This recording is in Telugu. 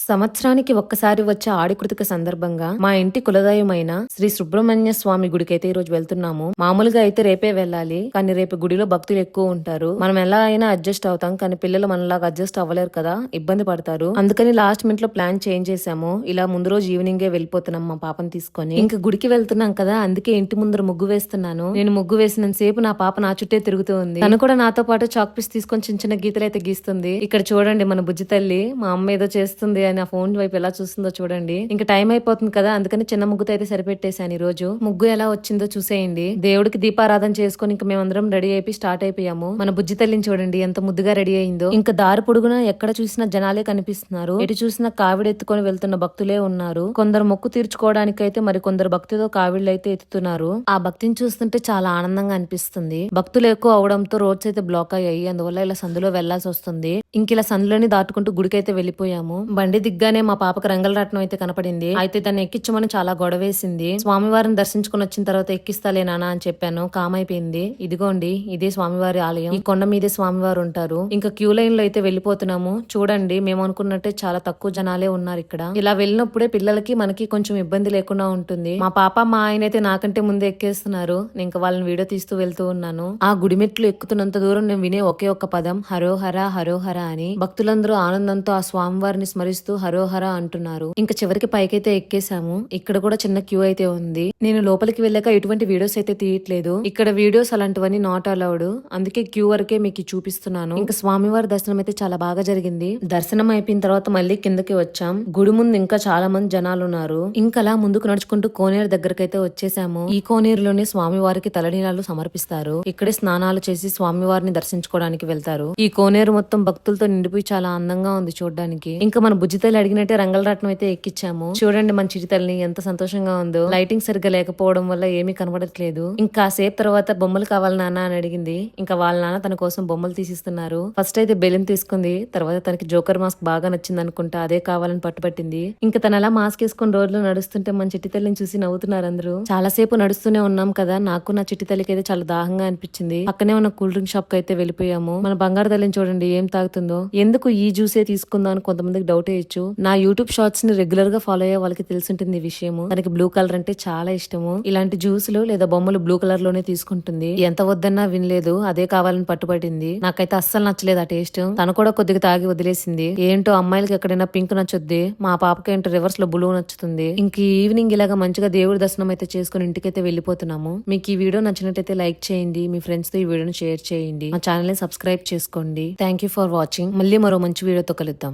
సంవత్సరానికి ఒక్కసారి వచ్చే ఆడికృతిక సందర్భంగా మా ఇంటి కులదైవమైన శ్రీ సుబ్రహ్మణ్య స్వామి గుడికి అయితే ఈ రోజు వెళ్తున్నాము. మామూలుగా అయితే రేపే వెళ్ళాలి, కానీ రేపు గుడిలో భక్తులు ఎక్కువ ఉంటారు. మనం ఎలా అయినా అడ్జస్ట్ అవుతాం, కానీ పిల్లలు మనలాగా అడ్జస్ట్ అవ్వలేరు కదా, ఇబ్బంది పడతారు. అందుకని లాస్ట్ మినిట్ లో ప్లాన్ చేంజ్ చేసాము. ఇలా ముందు రోజు ఈవినింగే వెళ్ళిపోతున్నాం మా పాపని తీసుకొని. ఇంకా గుడికి వెళ్తున్నాం కదా, అందుకే ఇంటి ముందర ముగ్గు వేస్తున్నాను. నేను ముగ్గు వేసినంత సేపు నా పాప నా చుట్టే తిరుగుతూ ఉంది. తను కూడా నాతో పాటు చాక్ పీస్ తీసుకొని చిన్న చిన్న గీతలు అయితే గీస్తుంది. ఇక్కడ చూడండి మన బుజ్జి తల్లి మా అమ్మ ఏదో చేస్తుంది నా ఫోన్ వైపు ఎలా చూస్తుందో చూడండి. ఇంకా టైం అయిపోతుంది కదా, అందుకని చిన్న ముగ్గుతో అయితే సరిపెట్టేశాను. ఈ రోజు ముగ్గు ఎలా వచ్చిందో చూసేయండి. దేవుడికి దీపారాధన చేసుకుని ఇంకా మేమందరం రెడీ అయిపోయి స్టార్ట్ అయిపోయాము. మన బుజ్జి తల్లిని చూడండి ఎంత ముద్దుగా రెడీ అయిందో. ఇంకా దారి పొడుగున ఎక్కడ చూసినా జనాలే కనిపిస్తున్నారు. ఎటు చూసినా కావిడెత్తుకొని వెళ్తున్న భక్తులే ఉన్నారు. కొందరు మొక్కు తీర్చుకోవడానికి అయితే మరి కొందరు భక్తితో కావిళ్ళు అయితే ఎత్తుతున్నారు. ఆ భక్తిని చూస్తుంటే చాలా ఆనందంగా అనిపిస్తుంది. భక్తులు ఎక్కువ అవడంతో రోడ్స్ అయితే బ్లాక్ అయ్యాయి. అందువల్ల ఇలా సందులో వెళ్లాల్సి వస్తుంది. ఇంక ఇలా సందులోని దాటుకుంటూ గుడికైతే వెళ్ళిపోయాము. బండి దిగ్గానే మా పాపకు రంగలరాట్నం అయితే కనపడింది. అయితే దాన్ని ఎక్కించమని చాలా గొడవేసింది. స్వామివారిని దర్శించుకుని వచ్చిన తర్వాత ఎక్కిస్తాలే నానా అని చెప్పాను. కామైపోయింది. ఇదిగోండి ఇదే స్వామివారి ఆలయం. ఈ కొండ మీదే స్వామివారు ఉంటారు. ఇంకా క్యూ లైన్ లో అయితే వెళ్ళిపోతున్నాము. చూడండి మేము అనుకున్నట్టే చాలా తక్కువ జనాలే ఉన్నారు ఇక్కడ. ఇలా వెళ్ళినప్పుడే పిల్లలకి మనకి కొంచెం ఇబ్బంది లేకుండా ఉంటుంది. మా పాప మా ఆయన అయితే నాకంటే ముందే ఎక్కేస్తున్నారు. ఇంకా వాళ్ళని వీడియో తీస్తూ వెళ్తూ ఉన్నాను. ఆ గుడి మెట్లు ఎక్కుతున్నంత దూరం నేను వినే ఒకే ఒక్క పదం హరోహర హరోహర అని. భక్తులందరూ ఆనందంతో ఆ స్వామివారిని స్మరిస్తూ హరోహర అంటున్నారు. ఇంకా చివరికి పైకైతే ఎక్కేసాము. ఇక్కడ కూడా చిన్న క్యూ అయితే ఉంది. నేను లోపలికి వెళ్ళాక ఎటువంటి వీడియోస్ అయితే తీయట్లేదు. ఇక్కడ వీడియోస్ అలాంటివన్నీ నాట్ అలౌడ్. అందుకే క్యూ వరకే మీకు చూపిస్తున్నాను. ఇంకా స్వామివారి దర్శనం అయితే చాలా బాగా జరిగింది. దర్శనం అయిపోయిన తర్వాత మళ్ళీ కిందకి వచ్చాం. గుడి ముందు ఇంకా చాలా మంది జనాలు ఉన్నారు. ఇంకా అలా ముందుకు నడుచుకుంటూ కోనేరు దగ్గరకైతే వచ్చేసాము. ఈ కోనేరులోనే స్వామివారికి తలనీలాలు సమర్పిస్తారు. ఇక్కడే స్నానాలు చేసి స్వామివారిని దర్శించుకోవడానికి వెళ్తారు. ఈ కోనేరు మొత్తం భక్తులతో నిండిపోయి చాలా అందంగా ఉంది చూడడానికి. ఇంకా మన బుజ్జితల్లి అడిగినట్టే రంగలరాట్నం అయితే ఎక్కించాము. చూడండి మన చిటితల్ని ఎంత సంతోషంగా ఉందో. లైటింగ్ సరిగ్గా లేకపోవడం వల్ల ఏమీ కనబడట్లేదు. ఇంకా సేపు తర్వాత బొమ్మలు కావాలి నాన్న అని అడిగింది. ఇంకా వాళ్ళ నాన్న తన కోసం బొమ్మలు తీసిస్తున్నారు. ఫస్ట్ అయితే బెలూన్ తీసుకుంది. తర్వాత తనకి జోకర్ మాస్క్ బాగా నచ్చింది అనుకుంటా, అదే కావాలని పట్టుపట్టింది. ఇంకా తన అలా మాస్క్ వేసుకుని రోడ్లో నడుస్తుంటే మన చిట్టితల్లిని చూసి నవ్వుతున్నారు అందరూ. చాలా సేపు నడుస్తూనే ఉన్నాం కదా, నాకు నా చిట్టితల్లికి అయితే చాలా దాహంగా అనిపించింది. పక్కనే ఉన్న కూల్ డ్రింక్ షాప్ కి అయితే వెళ్ళిపోయాము. మన బంగారు తల్లిని చూడండి ఏం తాగుతుందో. ఎందుకు ఈ జ్యూసే తీసుకుందాం అని కొంతమందికి డౌట్ వేయచ్చు. నా యూట్యూబ్ షార్ట్స్ ని రెగ్యులర్ గా ఫాలో అయ్యే వాళ్ళకి తెలిసింటుంది ఈ విషయము. తనకి బ్లూ కలర్ అంటే చాలా ఇష్టము. ఇలాంటి జ్యూసులు లేదా బొమ్మలు బ్లూ కలర్ లోనే తీసుకుంటుంది. ఎంత వద్దన్నా వినలేదు, అదే కావాలని పట్టుబడింది. నాకైతే అస్సలు నచ్చలేదు ఆ టేస్ట్. తను కూడా కొద్దిగా తాగి వదిలేసింది. ఏంటో అమ్మాయిలకి ఎక్కడైనా పింక్ నచ్చుద్ది, మా పాపకి ఏంటో రివర్స్ లో బ్లూ నచ్చుతుంది. ఇంక ఈవినింగ్ ఇలాగా మంచిగా దేవుడి దర్శనం అయితే చేసుకుని ఇంటికైతే వెళ్ళిపోతున్నాము. మీకు ఈ వీడియో నచ్చినట్టయితే లైక్ చేయండి, మీ ఫ్రెండ్స్ తో ఈ వీడియోని షేర్ చేయండి, మా ఛానల్ ని సబ్స్క్రైబ్ చేసుకోండి. Thank you for watching. మళ్ళీ మరో మంచి వీడియోతో కలుద్దాం.